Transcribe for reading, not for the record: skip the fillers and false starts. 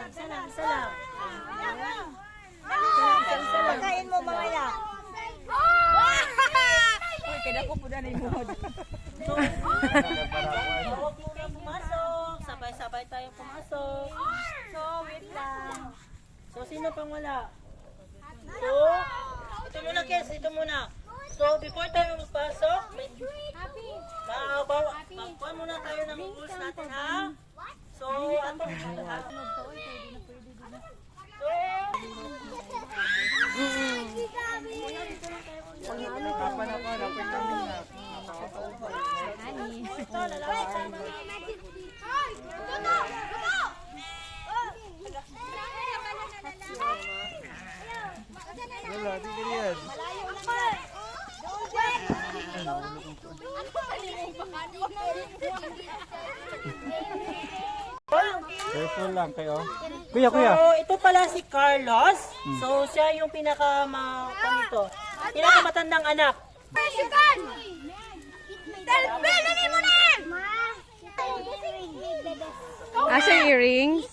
Isa lang, isa lang. Pagkain mo mamaya. Uy, kaya ko po na inuhod. So, huwag muna pumasok. Sabay-sabay tayong pumasok. So, wait lang. So, sino pang wala? So, ito muna, Kes. Ito muna. So, before tayo magpasok, magpuan muna tayo ng rules natin, ha? So, ano? Wala, di ka yan. Careful lang kayo. Kuya, kuya. So, ito pala si Carlos. So, siya yung pinito. Pinakamatandang anak. Asa earrings?